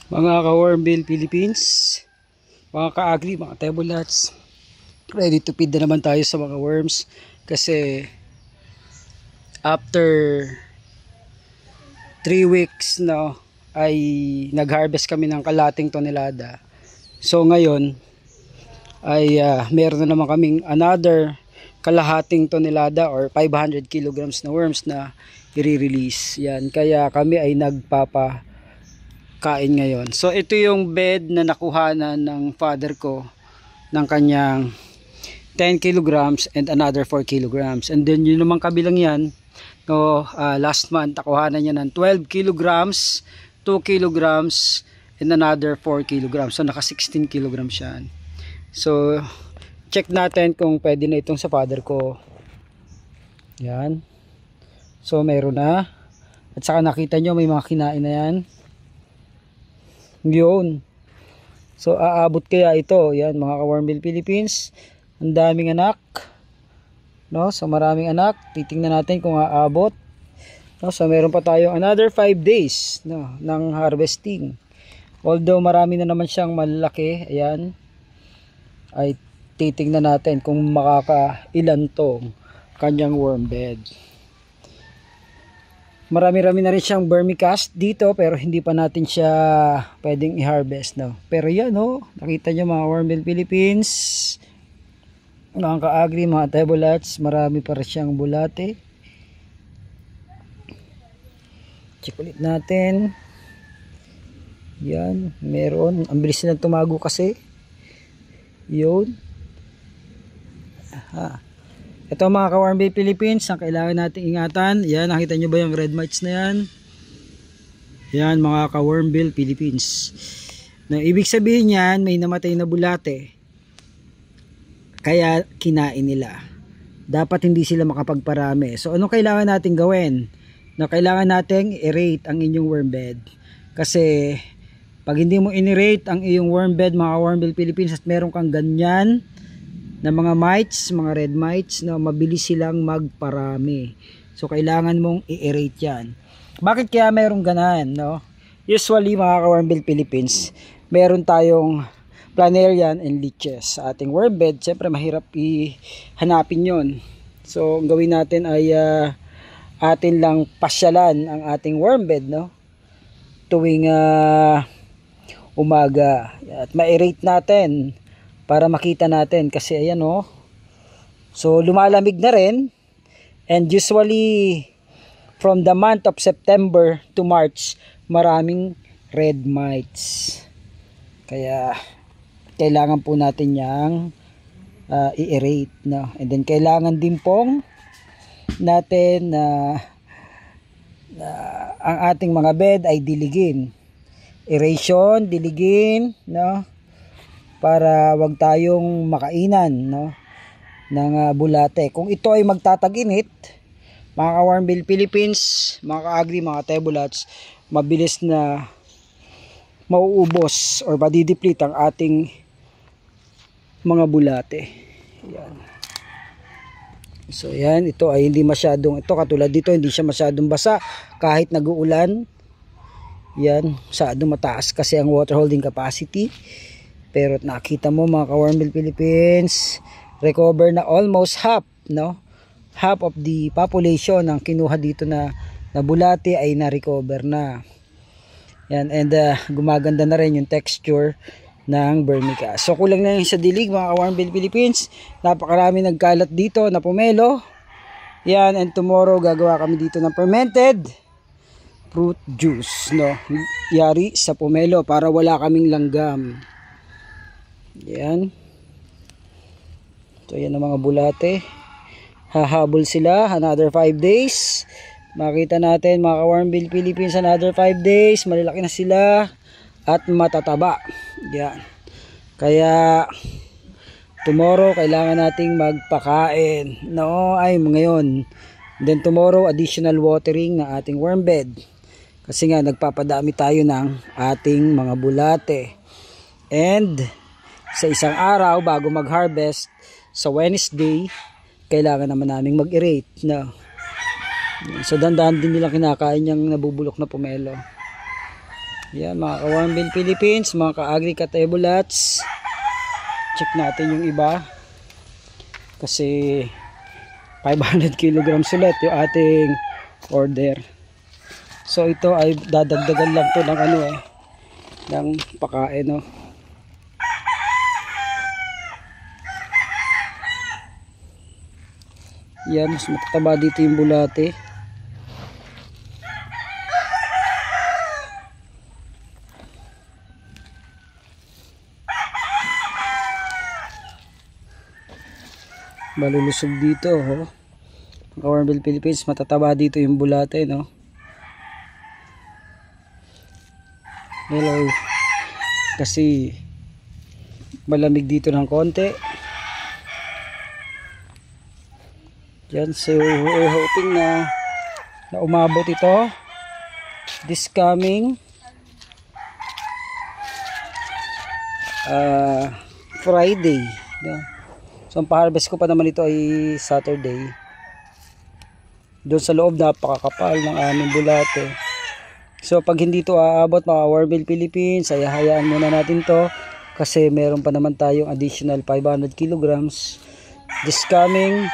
Mga ka-Wormbill Philippines, mga ka-agri, mga tebulats, ready to feed na naman tayo sa mga worms kasi after 3 weeks ay nag-harvest kami ng kalating tonelada. So ngayon ay meron na naman kaming another kalahating tonelada or 500 kilograms na worms na i-release. Yan, kaya kami ay kain ngayon. So ito yung bed na nakuhanan ng father ko ng kanyang 10 kilograms and another 4 kilograms. And then yun naman kabilang yan, last month nakuhanan niya ng 12 kilograms, 2 kilograms and another 4 kilograms. So naka 16 kilograms yan. So check natin kung pwede na itong sa father ko. Yan. So meron na. At saka nakita nyo may mga kinain na yan. Yun. So aabot kaya ito, yan mga ka-Wormbill Philippines, ang daming anak, no? So maraming anak, titingnan natin kung aabot, no? So meron pa tayong another 5 days, no, ng harvesting. Although marami na naman siyang malaki, ayan, ay titingnan natin kung makakailan tong kanyang worm bed. Marami-rami na rin siyang vermicast dito pero hindi pa natin siya pwedeng i-harvest, no. Pero yan, no, nakita nyo mga Wormbill Philippines, mga ka-agri, mga tebulats, marami pa rin siyang bulate. Check ulit natin. Yan, meron. Ang bilis na tumago kasi. Yun. Aha. Ito mga ka-Wormbill Philippines, ang kailangan natin ingatan. Yan, nakita nyo ba yung red mites na yan? Yan mga ka-Wormbill Philippines. Na ibig sabihin yan, may namatay na bulate. Kaya kinain nila. Dapat hindi sila makapagparami. So anong kailangan natin gawin? Na kailangan natin i-rate ang inyong worm bed. Kasi pag hindi mo in-rate ang iyong worm bed mga ka-Wormbill Philippines at meron kang ganyan na mga mites, mga red mites, na mabilis silang magparami. So kailangan mong i-aerate yan. Bakit kaya mayroong ganan, no? Usually mga ka-Wormbill Philippines, meron tayong planarian and leeches sa ating worm bed. Siyempre mahirap i-hanapin yon. So ang gawin natin ay atin lang pasyalan ang ating worm bed, no? Tuwing umaga. At ma-aerate natin para makita natin kasi ayan, oh. So lumalamig na rin, and usually from the month of September to March maraming red mites. Kaya kailangan po natin yang i-aerate, no? And then kailangan din pong natin ang ating mga bed ay diligin. Aeration, diligin, no? Para wag tayong makainan, no, ng bulate. Kung ito ay magtatag-init, mga ka-Wormbill Philippines, mga ka-agri, mga tebulats, mabilis na mauubos or madideplete ang ating mga bulate. Yan. So yan, ito ay hindi masyadong, ito katulad dito, hindi siya masyadong basa kahit nag-uulan. Yan, masyadong mataas kasi ang water holding capacity. Pero nakita mo mga ka-Wormbill Philippines, recover na almost half, no? Half of the population ng kinuha dito na bulate ay na-recover na. Yan, and gumaganda na rin yung texture ng vermicast. So kulang na yung sa dilig mga ka-Wormbill Philippines. Napakarami nagkalat dito na pomelo. Yan, and tomorrow gagawa kami dito ng fermented fruit juice, no? Yari sa pomelo para wala kaming langgam. Yan. So yan ang mga bulate. Hahabol sila another 5 days. Makita natin mga ka-Wormbill Philippines, another 5 days, malalaki na sila at matataba. Yan. Kaya tomorrow kailangan nating magpakain, no? Ay ngayon. Then tomorrow additional watering ng ating worm bed. Kasi nga nagpapadami tayo ng ating mga bulate. And sa isang araw bago mag-harvest sa Wednesday, kailangan naman naming mag-aerate, no? So dandan din nilang kinakain yung nabubulok na pomelo. Yan mga ka-Warmbill Philippines, mga ka-agri ka-tebulats. Check natin yung iba. Kasi 500 kilograms ulit yung ating order. So ito ay dadagdagan lang to ng ano ng pakain, no. Yan, mas matataba dito yung bulate. Malulusog dito, oh. Warmbill Philippines, matataba dito yung bulate, no. Hello. Kasi malamig dito ng konti. Yan, so hoping na umabot ito this coming Friday, no? So ang pa-harvest ko pa naman ito ay Saturday. Doon sa loob napakakapal ng aming bulate. So pag hindi ito aabot mga Warmbill Philippines, ay hayaan muna natin to kasi meron pa naman tayong additional 500 kilograms this coming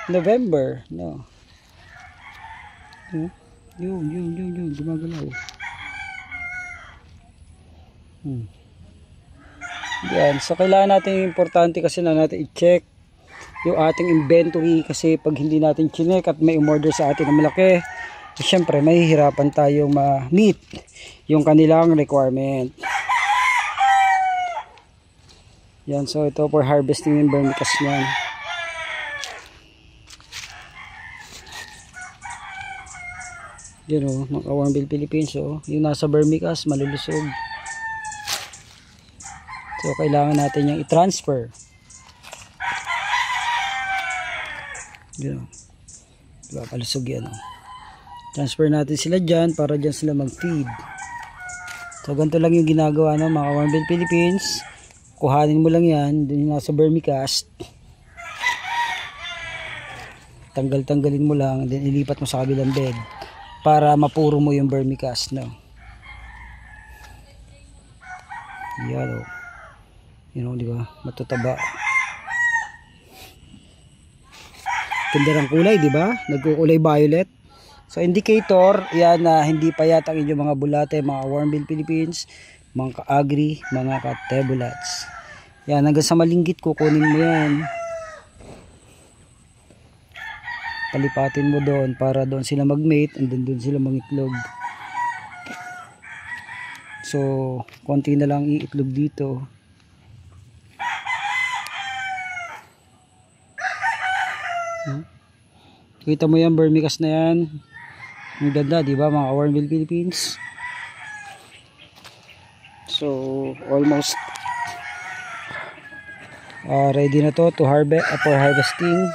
November, no. Yun, gumagalaw. Yan, so kailangan natin, importante kasi na natin i-check yung ating inventory kasi pag hindi natin chinek at may umorder sa atin na malaki, syempre mahihirapan tayong ma-meet yung kanilang requirement. Yan, so ito for harvesting yung vermicast niyan. Yan o, mga Warmbill Philippines, o, yung nasa vermicast malulusog. So kailangan natin yung i-transfer. Yan o, diba, kalusog yan o. Transfer natin sila dyan para dyan sila mag-feed. So ganito lang yung ginagawa ng mga Warmbill Philippines. Kuhanin mo lang yan, dun yung nasa vermicast. Tanggalin mo lang, then ilipat mo sa kabilang bed para mapuro mo yung vermicast, no. Yan o. Yun o, di ba? Matutaba. Ganda ng kulay, di ba? Nagkukulay violet. So indicator, yan na hindi payat ang inyong mga bulate, mga Warmbill Philippines, mga ka-agri, mga ka-tebulats. Yan, hanggang sa malinggit kukunin mo yan. Palipatin mo doon para doon sila mag-mate and then doon sila mangitlog. So, konti na lang iitlog dito. Kita mo yan, vermicast na yan. Ang ganda, di ba, mga Warmbill Philippines? So, almost ready na to harvest, for harvesting.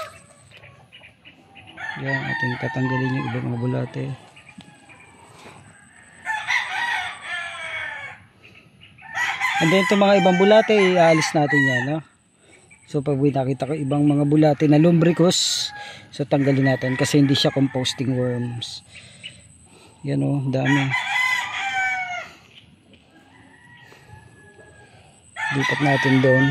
Yan, ating tatanggalin yung ibang mga bulate. And then itong mga ibang bulate, iaalis natin yan, no? So pag nakita ko ibang mga bulate na lumbricus, so tanggalin natin kasi hindi siya composting worms. Yan o, dami. Lipat natin doon.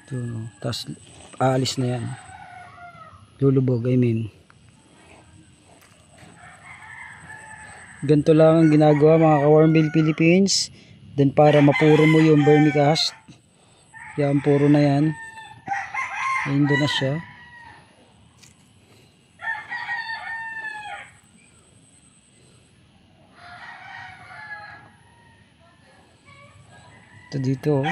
Ito, no? Tapos aalis na yan. Lulubog, I mean. Ganito lang ang ginagawa mga ka-Warmbill Philippines. Then para mapuro mo yung vermicast. Yan, puro na yan. Ayun doon na siya. Ito dito, oh.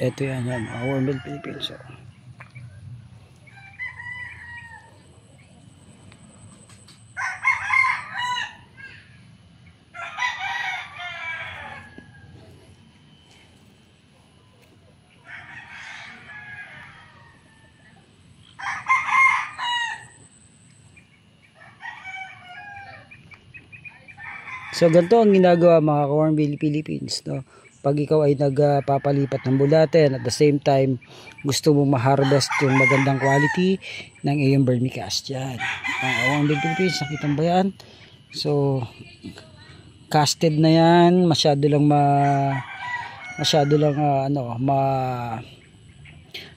Ito yan, Warmbill Philippines. So. So ganito ang ginagawa mga ka-Hornbill Philippines, no? Pag ikaw ay nagpapalipat ng bulate and at the same time gusto mo ma-harvest yung magandang quality ng iyong vermicast yan. Ang Hornbill Philippines, nakita mo ba yan? So casted na yan, masyado lang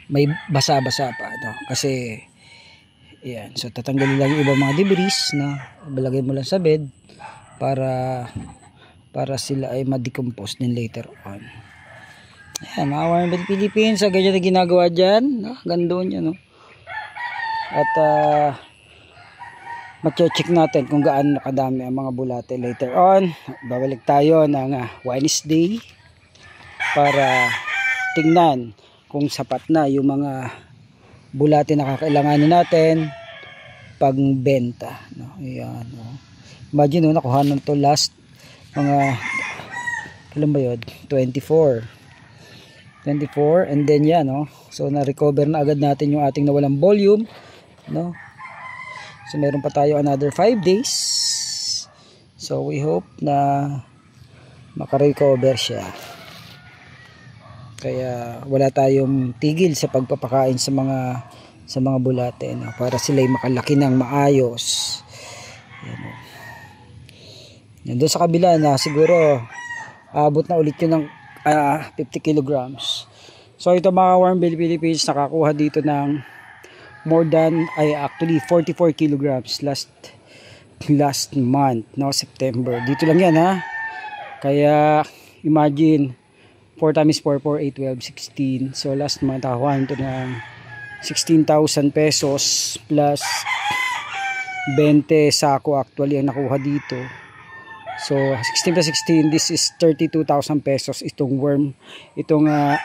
may basa-basa pa, no? Kasi yan, so tatanggalin lang yung ibang mga debris, no? Balagay mo lang sa bed para sila ay ma-decompose din later on. Ayan, mga Hornbill Philippines, ganyan na ginagawa dyan, no? Ganda niya, no? At mag-check natin kung gaano kadami ang mga bulate later on. Babalik tayo ng Wednesday para tingnan kung sapat na yung mga bulate na kakailanganin natin pagbenta, no? Ayan, no? Imagine, no, nakuha na to last mga kailan ba yun? 24 and then yan, no? So na-recover na agad natin yung ating nawalang volume, no? So meron pa tayo another 5 days. So we hope na makarecover siya. Kaya wala tayong tigil sa pagpapakain sa mga bulate, no? Para sila ay makalaki ng maayos. Yan, no? Yan, doon sa kabila na siguro abot na ulit yun ng 50 kilograms. So ito mga Hornbill Philippines, nakakuha dito ng more than, actually 44 kilograms last month, no, September. Dito lang yan, ha. Kaya imagine 4 times 4, 4, 8, 12, 16. So last month nakakuha nito ng 16,000 pesos plus 20 sako actually ang nakuha dito. So 16 plus 16, this is 32,000 pesos itong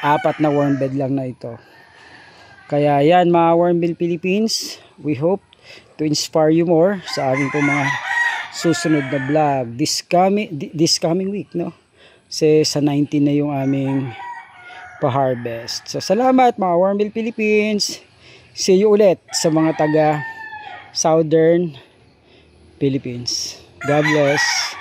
apat na worm bed lang na ito. Kaya yan mga Hornbill Philippines, we hope to inspire you more sa aming pong mga susunod na vlog this coming week, no? Kasi sa 19 na yung aming pa-harvest. So salamat mga Hornbill Philippines. See you ulit sa mga taga Southern Philippines. God bless.